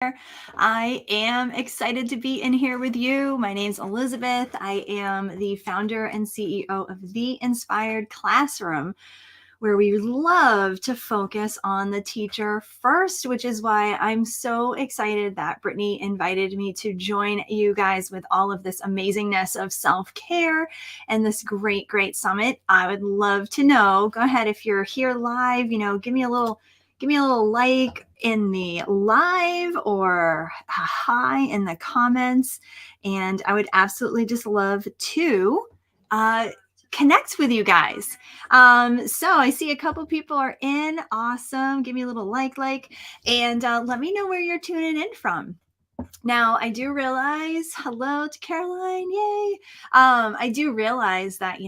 I am excited to be in here with you. My name's Elizabeth. I am the founder and CEO of The Inspired Classroom, where we love to focus on the teacher first, which is why I'm so excited that Brittany invited me to join you guys with all of this amazingness of self-care and this great summit. I would love to know, go ahead if you're here live, give me a little like in the live or a hi in the comments. And I would absolutely just love to connect with you guys. So I see a couple people are in. Awesome. Give me a little like, and let me know where you're tuning in from. Now, I do realize, hello to Caroline, yay. I do realize that,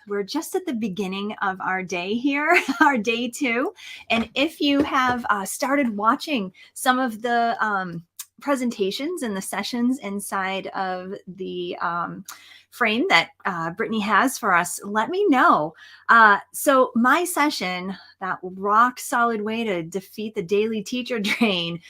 we're just at the beginning of our day here, our day 2. And if you have started watching some of the presentations and the sessions inside of the frame that Brittany has for us, let me know. So my session, that rock solid way to defeat the daily teacher drain,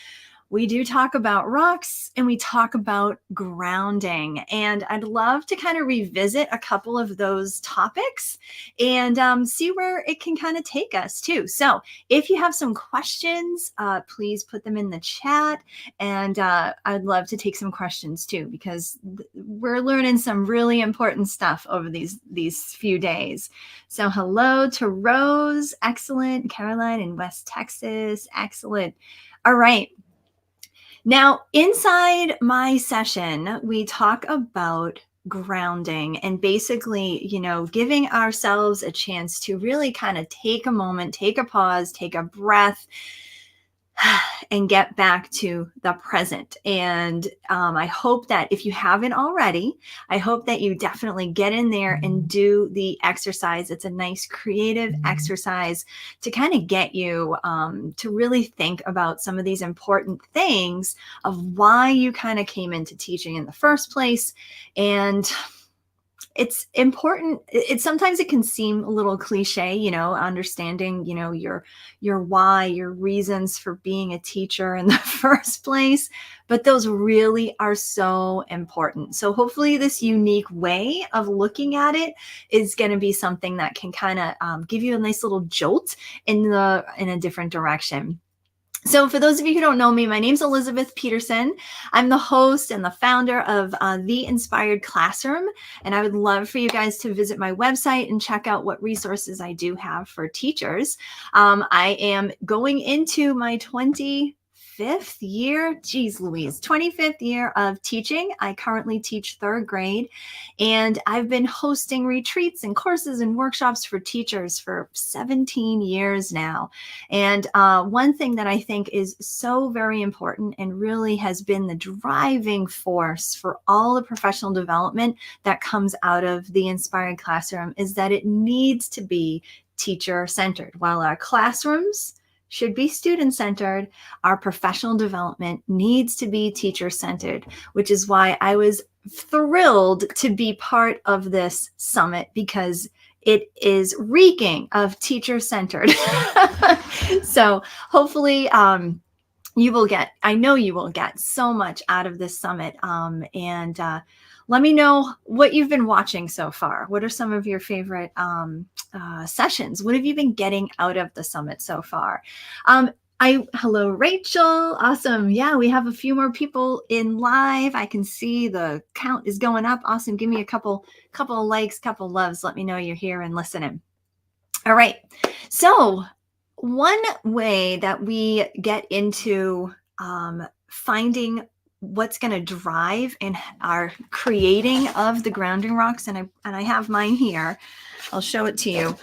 we do talk about rocks and we talk about grounding. And I'd love to kind of revisit a couple of those topics and see where it can kind of take us too. So if you have some questions, please put them in the chat. And I'd love to take some questions too, because we're learning some really important stuff over these few days. So hello to Rose, excellent. Caroline in West Texas, excellent. All right. Now, inside my session, we talk about grounding and basically, giving ourselves a chance to really kind of take a moment, take a pause, take a breath, and get back to the present. And I hope that if you haven't already, I hope that you definitely get in there and do the exercise. It's a nice creative exercise to kind of get you to really think about some of these important things of why you kind of came into teaching in the first place. And it's important. Sometimes it can seem a little cliche, understanding, your why, your reasons for being a teacher in the first place, but those really are so important. So hopefully this unique way of looking at it is going to be something that can kind of give you a nice little jolt in a different direction. So for those of you who don't know me, my name's Elizabeth Peterson. I'm the host and the founder of The Inspired Classroom, and I would love for you guys to visit my website and check out what resources I do have for teachers. I am going into my 25th year, 25th year of teaching. I currently teach 3rd grade, and I've been hosting retreats and courses and workshops for teachers for 17 years now. And one thing that I think is so very important and really has been the driving force for all the professional development that comes out of the Inspired Classroom is that it needs to be teacher-centered. While our classrooms should be student-centered, our professional development needs to be teacher-centered, which is why I was thrilled to be part of this summit, because it is reeking of teacher-centered. So hopefully you will get so much out of this summit. And let me know what you've been watching so far. What are some of your favorite sessions? What have you been getting out of the summit so far? Hello, Rachel. Awesome. Yeah, we have a few more people in live. I can see the count is going up. Awesome. Give me a couple likes, couple loves. Let me know you're here and listening. All right. So one way that we get into finding what's going to drive in our creating of the grounding rocks, and I have mine here. I'll show it to you.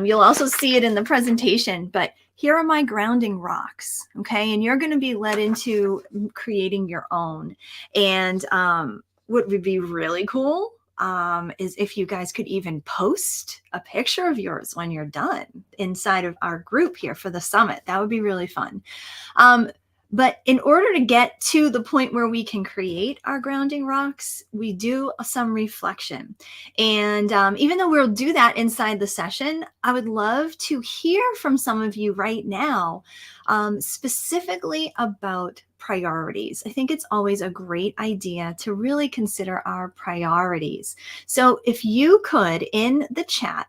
You'll also see it in the presentation, but here are my grounding rocks, okay? And you're going to be led into creating your own. And what would be really cool is if you guys could even post a picture of yours when you're done inside of our group here for the summit. That would be really fun. But in order to get to the point where we can create our grounding rocks, we do some reflection. And even though we'll do that inside the session, I would love to hear from some of you right now, specifically about priorities. I think it's always a great idea to really consider our priorities. So if you could, in the chat,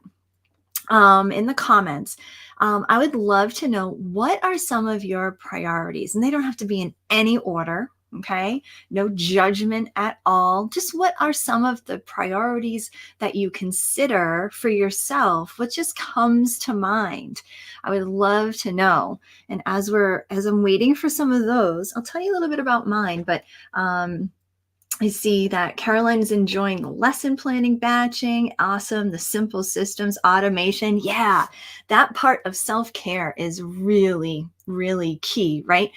in the comments, I would love to know, what are some of your priorities? And they don't have to be in any order, okay? No judgment at all. Just what are some of the priorities that you consider for yourself? What just comes to mind? I would love to know. And as I'm waiting for some of those, I'll tell you a little bit about mine, but I see that Caroline is enjoying the lesson planning batching. Awesome. The simple systems automation. Yeah, that part of self-care is really, really key, right?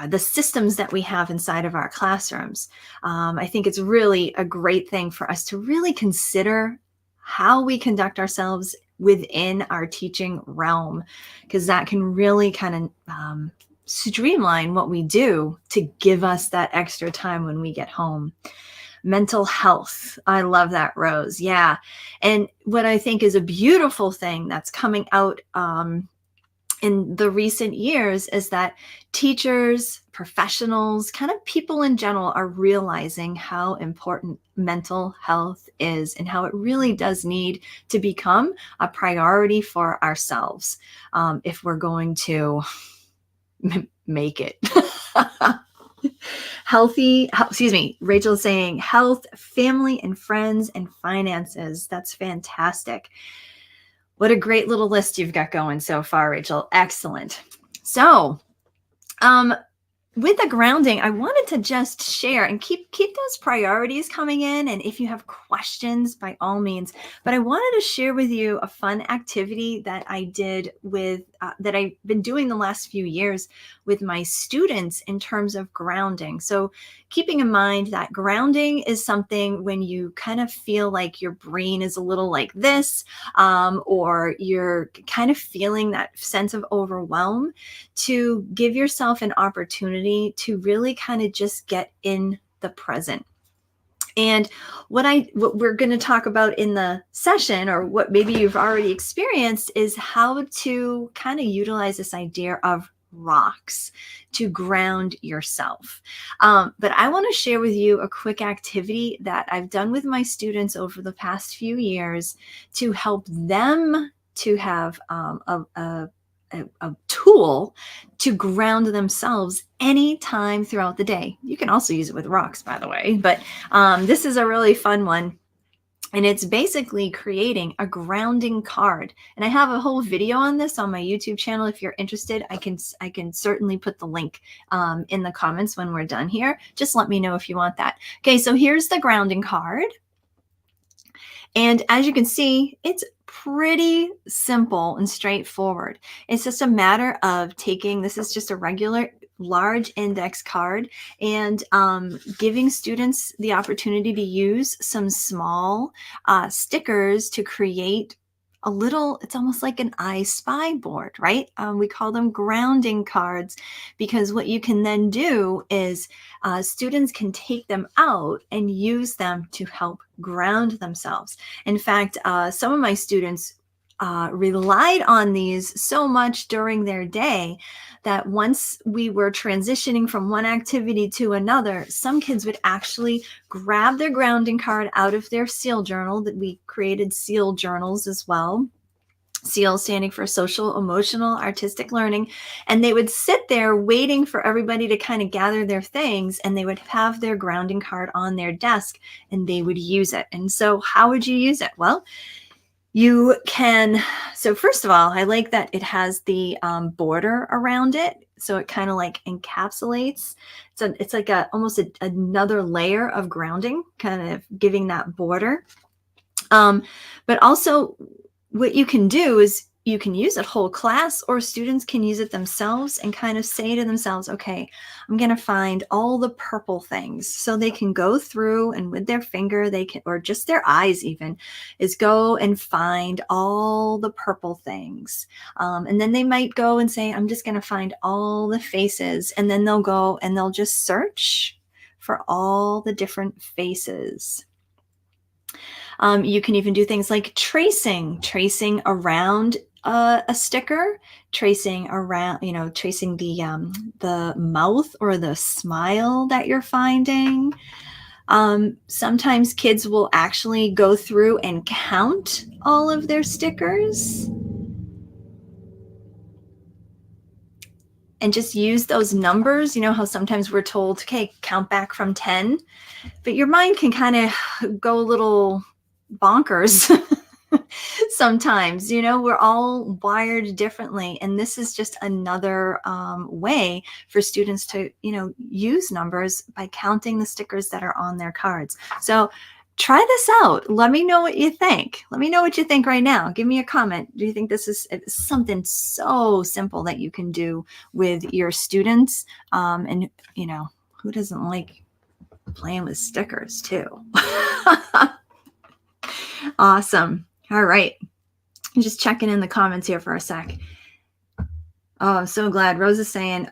The systems that we have inside of our classrooms. I think it's really a great thing for us to really consider how we conduct ourselves within our teaching realm, because that can really kind of streamline what we do to give us that extra time when we get home. Mental health. I love that, Rose. Yeah. And what I think is a beautiful thing that's coming out in the recent years is that teachers, professionals, kind of people in general are realizing how important mental health is and how it really does need to become a priority for ourselves if we're going to make it. Rachel is saying health, family and friends, and finances. That's fantastic. What a great little list you've got going so far, Rachel. Excellent. So, with the grounding, I wanted to just share and keep those priorities coming in. And if you have questions, by all means, but I wanted to share with you a fun activity that I did that I've been doing the last few years with my students in terms of grounding. So keeping in mind that grounding is something when you kind of feel like your brain is a little like this, or you're kind of feeling that sense of overwhelm, to give yourself an opportunity to really kind of just get in the present. And what we're going to talk about in the session, or what maybe you've already experienced, is how to kind of utilize this idea of rocks to ground yourself. But I want to share with you a quick activity that I've done with my students over the past few years to help them to have a tool to ground themselves anytime throughout the day. You can also use it with rocks, by the way, but this is a really fun one. And it's basically creating a grounding card. And I have a whole video on this on my YouTube channel. If you're interested, I can certainly put the link in the comments when we're done here. Just let me know if you want that. Okay, so here's the grounding card. And as you can see, it's pretty simple and straightforward. It's just a matter of this is just a regular large index card, and giving students the opportunity to use some small stickers to create a little, it's almost like an I Spy board, right? We call them grounding cards, because what you can then do is students can take them out and use them to help ground themselves. In fact, some of my students relied on these so much during their day that once we were transitioning from one activity to another, some kids would actually grab their grounding card out of their SEAL journal. That we created SEAL journals as well. SEAL standing for social, emotional, artistic learning. And they would sit there waiting for everybody to kind of gather their things, and they would have their grounding card on their desk and they would use it. And so how would you use it? Well, you can, so first of all, I like that it has the border around it. So it kind of like encapsulates. So it's like almost another layer of grounding, kind of giving that border. But also what you can do is you can use it whole class, or students can use it themselves and kind of say to themselves, okay, I'm going to find all the purple things. So they can go through and with their finger, they can, or just their eyes even, is go and find all the purple things. And then they might go and say, I'm just going to find all the faces. And then they'll go and they'll just search for all the different faces. You can even do things like tracing around a sticker, tracing around, tracing the mouth or the smile that you're finding. Sometimes kids will actually go through and count all of their stickers and just use those numbers. You know how sometimes we're told, okay, count back from 10, but your mind can kind of go a little bonkers. Sometimes, we're all wired differently. And this is just another way for students to, use numbers by counting the stickers that are on their cards. So try this out. Let me know what you think. Let me know what you think right now. Give me a comment. Do you think this is something so simple that you can do with your students? And, who doesn't like playing with stickers too? Awesome. All right. I'm just checking in the comments here for a sec. Oh, I'm so glad. Rose is saying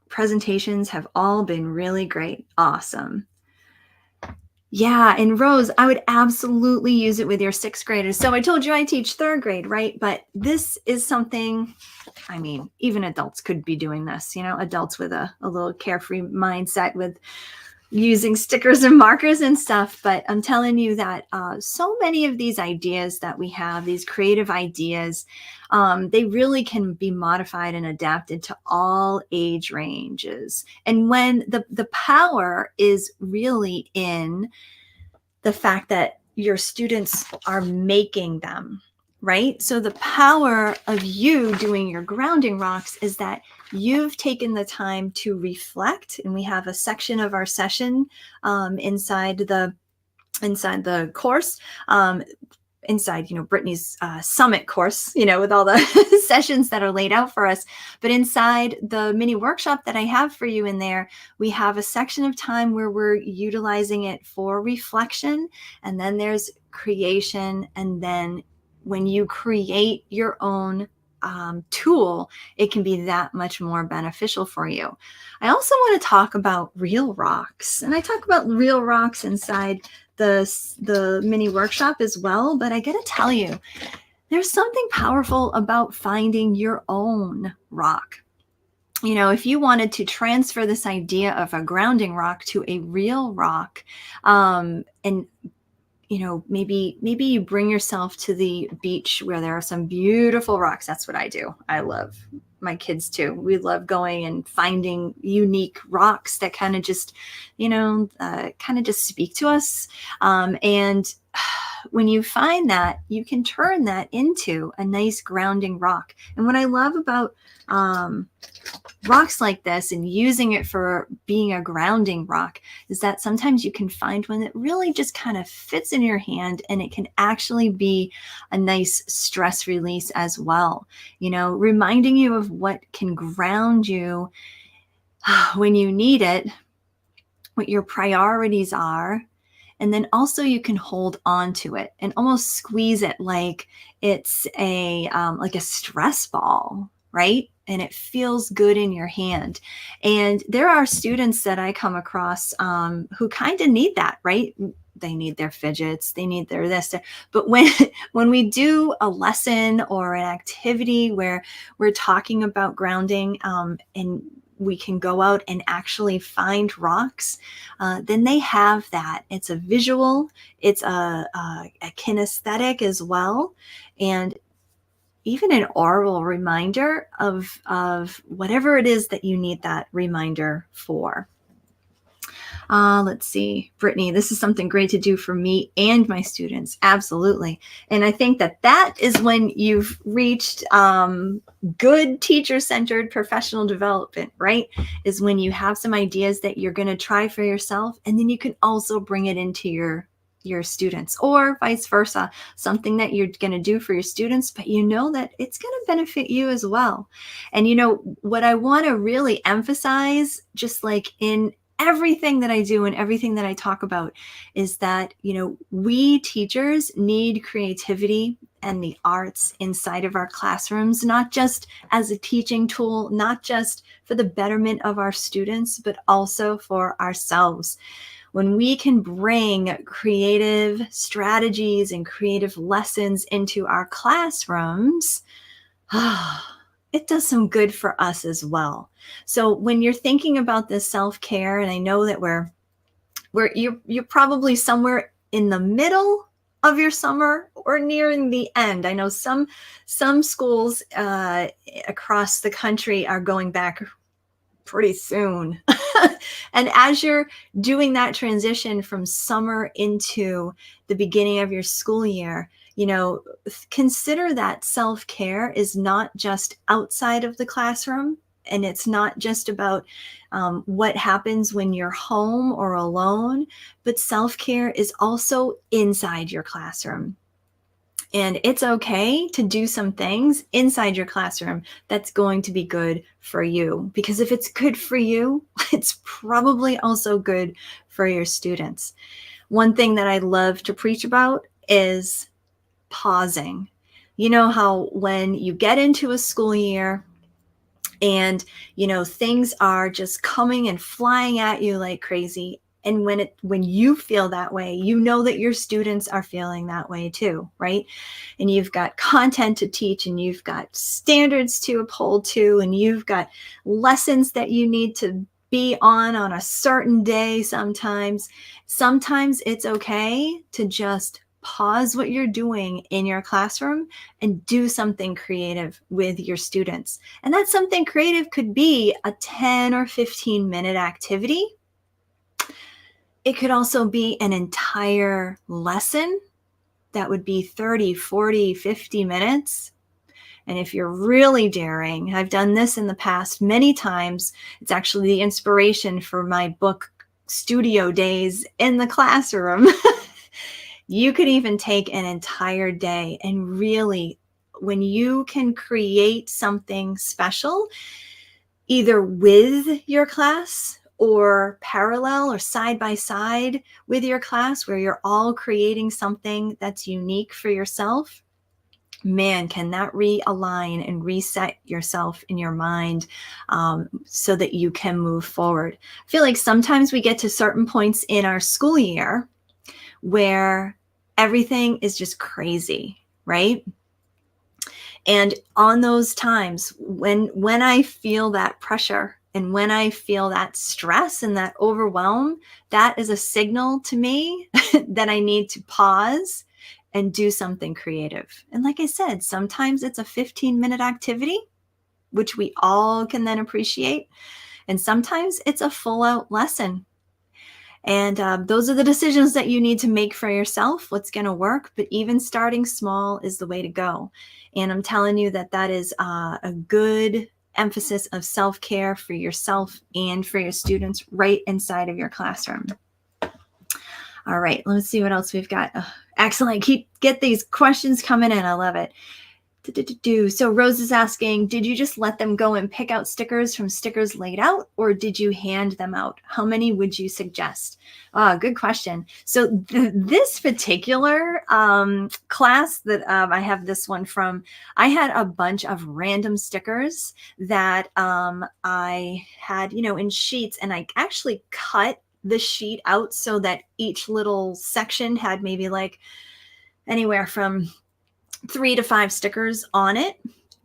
presentations have all been really great. Awesome. Yeah. And Rose, I would absolutely use it with your 6th graders. So I told you I teach 3rd grade, right? But this is something, even adults could be doing this, adults with a little carefree mindset with using stickers and markers and stuff. But I'm telling you that so many of these ideas that we have, these creative ideas, they really can be modified and adapted to all age ranges. And when the power is really in the fact that your students are making them, right? So the power of you doing your grounding rocks is that you've taken the time to reflect, and we have a section of our session inside the course, inside, Brittany's summit course, with all the sessions that are laid out for us. But inside the mini workshop that I have for you in there, we have a section of time where we're utilizing it for reflection, and then there's creation, and then when you create your own tool, it can be that much more beneficial for you. I also want to talk about real rocks, and I talk about real rocks inside the mini workshop as well. But I got to tell you, there's something powerful about finding your own rock. If you wanted to transfer this idea of a grounding rock to a real rock, and maybe you bring yourself to the beach where there are some beautiful rocks. That's what I do. I love my kids too. We love going and finding unique rocks that kind of just, just speak to us. And when you find that, you can turn that into a nice grounding rock. And what I love about rocks like this and using it for being a grounding rock is that sometimes you can find one that really just kind of fits in your hand, and it can actually be a nice stress release as well, reminding you of what can ground you when you need it, what your priorities are. And then also you can hold on to it and almost squeeze it like it's a stress ball, right? And it feels good in your hand. And there are students that I come across who kind of need that, right? They need their fidgets, they need their this. But when we do a lesson or an activity where we're talking about grounding, and we can go out and actually find rocks, then they have that. It's a visual, it's a kinesthetic as well, and even an oral reminder of whatever it is that you need that reminder for. Let's see, Brittany, this is something great to do for me and my students. Absolutely. And I think that is when you've reached good teacher-centered professional development, right? Is when you have some ideas that you're going to try for yourself, and then you can also bring it into your your students, or vice versa, something that you're going to do for your students, but you know that it's going to benefit you as well. And what I want to really emphasize, just like in everything that I do and everything that I talk about, is that, we teachers need creativity and the arts inside of our classrooms, not just as a teaching tool, not just for the betterment of our students, but also for ourselves. When we can bring creative strategies and creative lessons into our classrooms, it does some good for us as well. So when you're thinking about this self-care, and I know that you're probably somewhere in the middle of your summer or nearing the end. I know some schools across the country are going back pretty soon. And as you're doing that transition from summer into the beginning of your school year, consider that self-care is not just outside of the classroom, and it's not just about what happens when you're home or alone, but self-care is also inside your classroom. And it's okay to do some things inside your classroom that's going to be good for you. Because if it's good for you, it's probably also good for your students. One thing that I love to preach about is pausing. You know how when you get into a school year and, things are just coming and flying at you like crazy. And when you feel that way, you know that your students are feeling that way too, right? And you've got content to teach, and you've got standards to uphold too, and you've got lessons that you need to be on a certain day sometimes. Sometimes it's okay to just pause what you're doing in your classroom and do something creative with your students. And that something creative could be a 10 or 15-minute activity. It could also be an entire lesson that would be 30, 40, 50 minutes. And if you're really daring, I've done this in the past many times. It's actually the inspiration for my book, Studio Days in the Classroom. You could even take an entire day and really, when you can create something special, either with your class or parallel or side by side with your class, where you're all creating something that's unique for yourself, man, can that realign and reset yourself in your mind so that you can move forward. I feel like sometimes we get to certain points in our school year where everything is just crazy, right? And on those times when I feel that pressure and when I feel that stress and that overwhelm, that is a signal to me that I need to pause and do something creative. And like I said, sometimes it's a 15-minute activity, which we all can then appreciate. And sometimes it's a full-out lesson. And those are the decisions that you need to make for yourself, what's going to work. But even starting small is the way to go. And I'm telling you that is a good emphasis of self-care for yourself and for your students right inside of your classroom. All right, let's see what else we've got. Excellent. Get these questions coming in. I love it. So Rose is asking, did you just let them go and pick out stickers from stickers laid out, or did you hand them out? How many would you suggest? Good question. So this particular class that I have this one from, I had a bunch of random stickers that I had, in sheets, and I actually cut the sheet out so that each little section had maybe like anywhere from 3 to 5 stickers on it.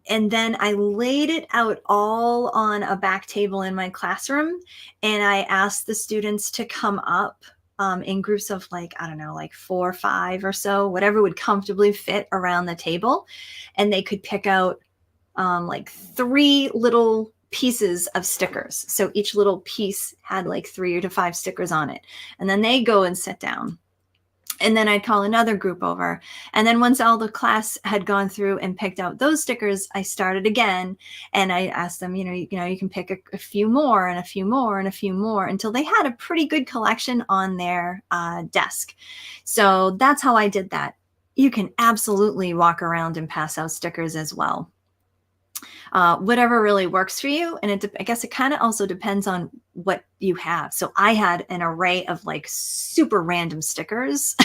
And then I laid it out all on a back table in my classroom. And I asked the students to come up in groups of like 4 or 5 or so, whatever would comfortably fit around the table. And they could pick out like 3 little pieces of stickers. So each little piece had like 3 to 5 stickers on it. And then they go and sit down. And then I'd call another group over. And then once all the class had gone through and picked out those stickers, I started again. And I asked them, you can pick a few more and a few more and a few more until they had a pretty good collection on their desk. So that's how I did that. You can absolutely walk around and pass out stickers as well. Whatever really works for you. And I guess it kind of also depends on what you have. So I had an array of like super random stickers.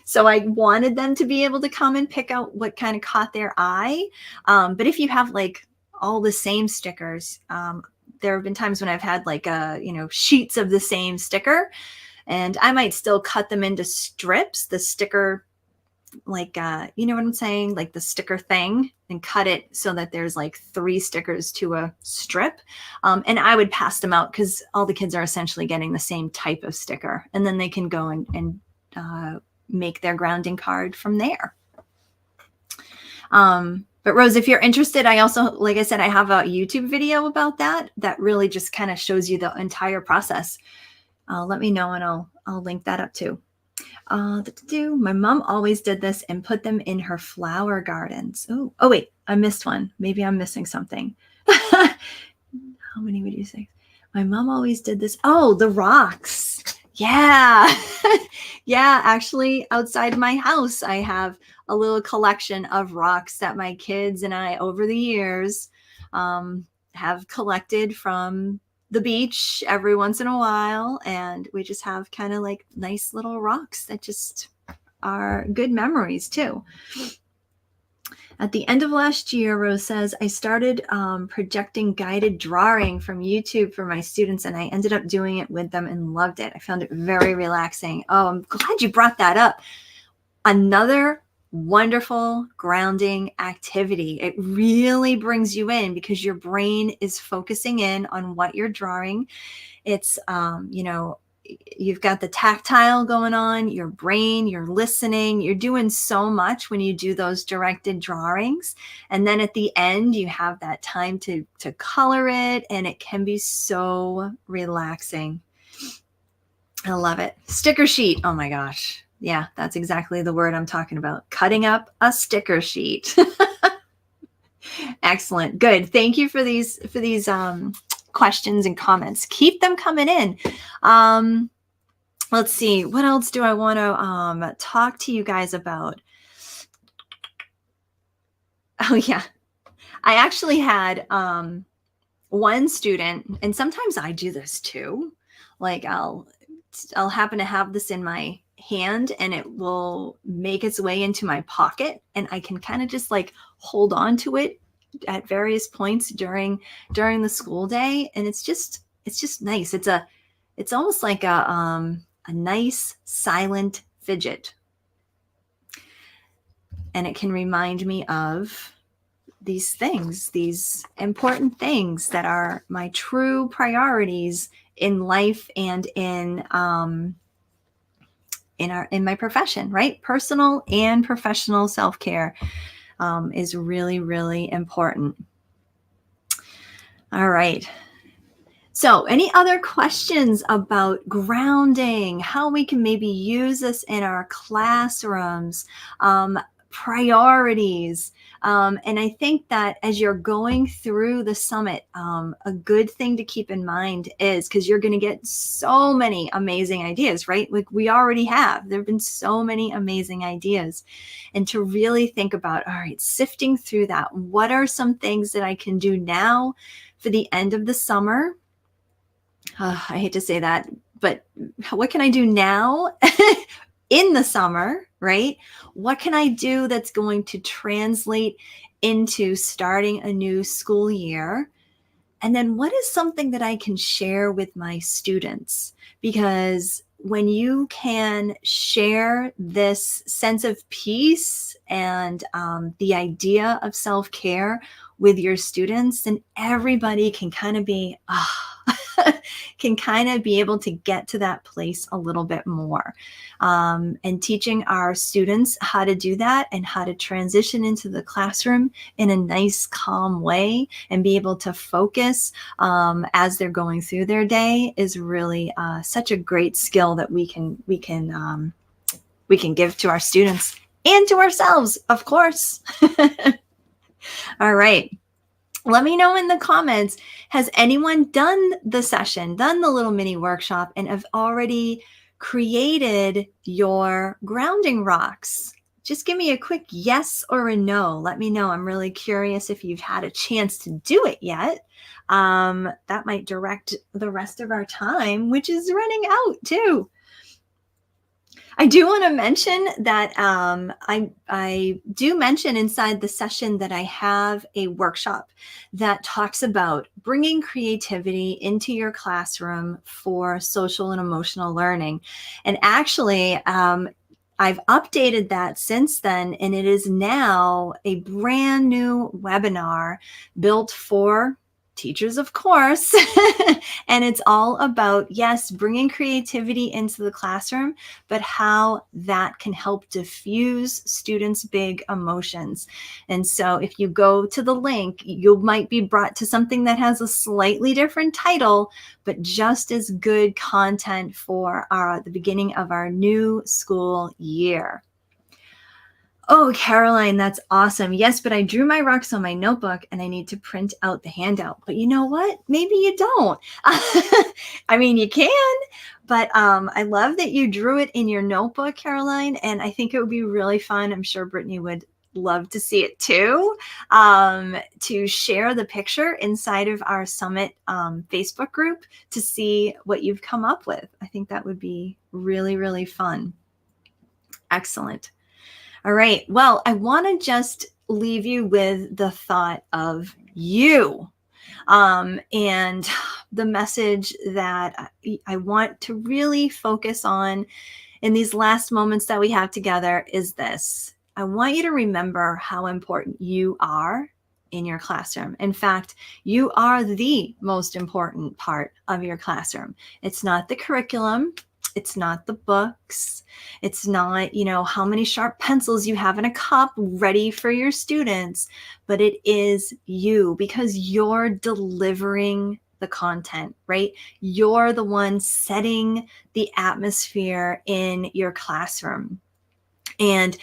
So I wanted them to be able to come and pick out what kind of caught their eye. But if you have like all the same stickers, there have been times when I've had like, sheets of the same sticker, and I might still cut them into strips, the sticker, like, you know what I'm saying? Like the sticker thing, and cut it so that there's like 3 stickers to a strip. And I would pass them out because all the kids are essentially getting the same type of sticker. And then they can go and make their grounding card from there. But Rose, if you're interested, I also, like I said, I have a YouTube video about that really just kind of shows you the entire process. Let me know and I'll link that up too. My mom always did this and put them in her flower gardens. Oh wait, I missed one. Maybe I'm missing something. How many would you say? My mom always did this. Oh, the rocks. Yeah. Yeah, actually outside my house, I have a little collection of rocks that my kids and I over the years have collected from the beach every once in a while, and we just have kind of like nice little rocks that just are good memories too. At the end of last year, Rose says, I started projecting guided drawing from YouTube for my students, and I ended up doing it with them and loved it. I found it very relaxing. Oh, I'm glad you brought that up. Another wonderful grounding activity. It really brings you in because your brain is focusing in on what you're drawing. It's, you've got the tactile going on, your brain, you're listening, you're doing so much when you do those directed drawings. And then at the end, you have that time to color it, and it can be so relaxing. I love it. Sticker sheet. Oh my gosh. Yeah, that's exactly the word I'm talking about. Cutting up a sticker sheet. Excellent. Good. Thank you for these questions and comments. Keep them coming in. Let's see. What else do I want to talk to you guys about? Oh yeah. I actually had one student, and sometimes I do this too. Like I'll happen to have this in my hand and it will make its way into my pocket, and I can kind of just like hold on to it at various points during the school day. And it's just nice. It's almost like a nice silent fidget. And it can remind me of these things, these important things that are my true priorities in life and in my profession, right? Personal and professional self-care is really, really important. All right. So any other questions about grounding, how we can maybe use this in our classrooms, priorities? And I think that as you're going through the summit, a good thing to keep in mind is, because you're going to get so many amazing ideas, right? Like we already have. There have been so many amazing ideas. And to really think about, all right, sifting through that, what are some things that I can do now for the end of the summer? I hate to say that, but what can I do now in the summer, right? What can I do that's going to translate into starting a new school year? And then what is something that I can share with my students? Because when you can share this sense of peace and the idea of self-care with your students, then everybody can kind of be, can kind of be able to get to that place a little bit more. And teaching our students how to do that and how to transition into the classroom in a nice, calm way and be able to focus as they're going through their day is really such a great skill that we can we can give to our students and to ourselves, of course. All right. Let me know in the comments, has anyone done the session, done the little mini workshop, and have already created your grounding rocks? Just give me a quick yes or a no. Let me know. I'm really curious if you've had a chance to do it yet. That might direct the rest of our time, which is running out too. I do want to mention that I do mention inside the session that I have a workshop that talks about bringing creativity into your classroom for social and emotional learning. And actually, I've updated that since then, and it is now a brand new webinar built for teachers, of course. And it's all about, yes, bringing creativity into the classroom, but how that can help diffuse students' big emotions. And so if you go to the link, you might be brought to something that has a slightly different title, but just as good content for the beginning of our new school year. Oh, Caroline, that's awesome. Yes, but I drew my rocks on my notebook and I need to print out the handout. But you know what? Maybe you don't. I mean, you can, but I love that you drew it in your notebook, Caroline. And I think it would be really fun. I'm sure Brittany would love to see it too, to share the picture inside of our Summit Facebook group to see what you've come up with. I think that would be really, really fun. Excellent. All right. Well, I want to just leave you with the thought of you, and the message that I want to really focus on in these last moments that we have together is this. I want you to remember how important you are in your classroom. In fact, you are the most important part of your classroom. It's not the curriculum. It's not the books. It's not, how many sharp pencils you have in a cup ready for your students, but it is you, because you're delivering the content, right? You're the one setting the atmosphere in your classroom. And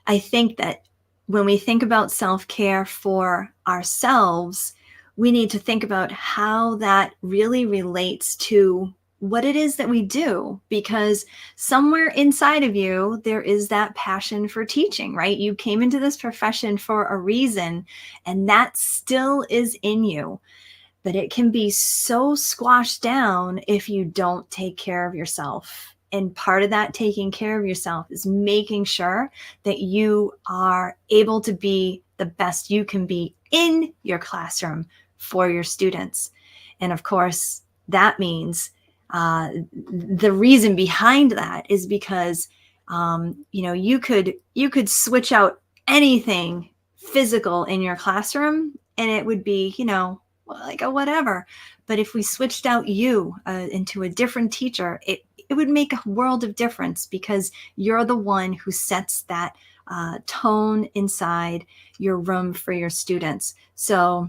I think that when we think about self-care for ourselves, we need to think about how that really relates to what it is that we do, because somewhere inside of you, there is that passion for teaching, right? You came into this profession for a reason, and that still is in you. But it can be so squashed down if you don't take care of yourself. And part of that taking care of yourself is making sure that you are able to be the best you can be in your classroom for your students. And of course, that means the reason behind that is because you could switch out anything physical in your classroom and it would be like a whatever. But if we switched out you into a different teacher, it would make a world of difference, because you're the one who sets that tone inside your room for your students. So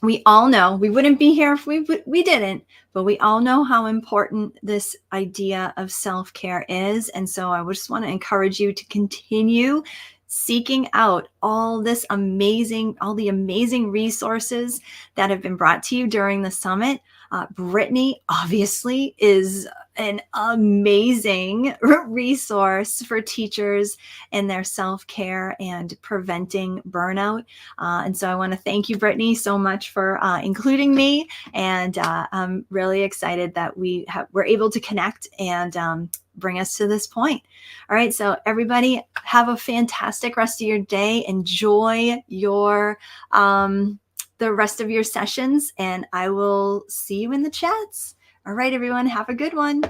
we all know, we wouldn't be here if we didn't, but we all know how important this idea of self-care is. And so I just want to encourage you to continue seeking out all the amazing resources that have been brought to you during the summit. Brittany obviously is an amazing resource for teachers in their self-care and preventing burnout. And so I want to thank you, Brittany, so much for including me. And I'm really excited that we're able to connect and bring us to this point. All right. So everybody have a fantastic rest of your day. Enjoy your the rest of your sessions, and I will see you in the chats. All right, everyone, have a good one.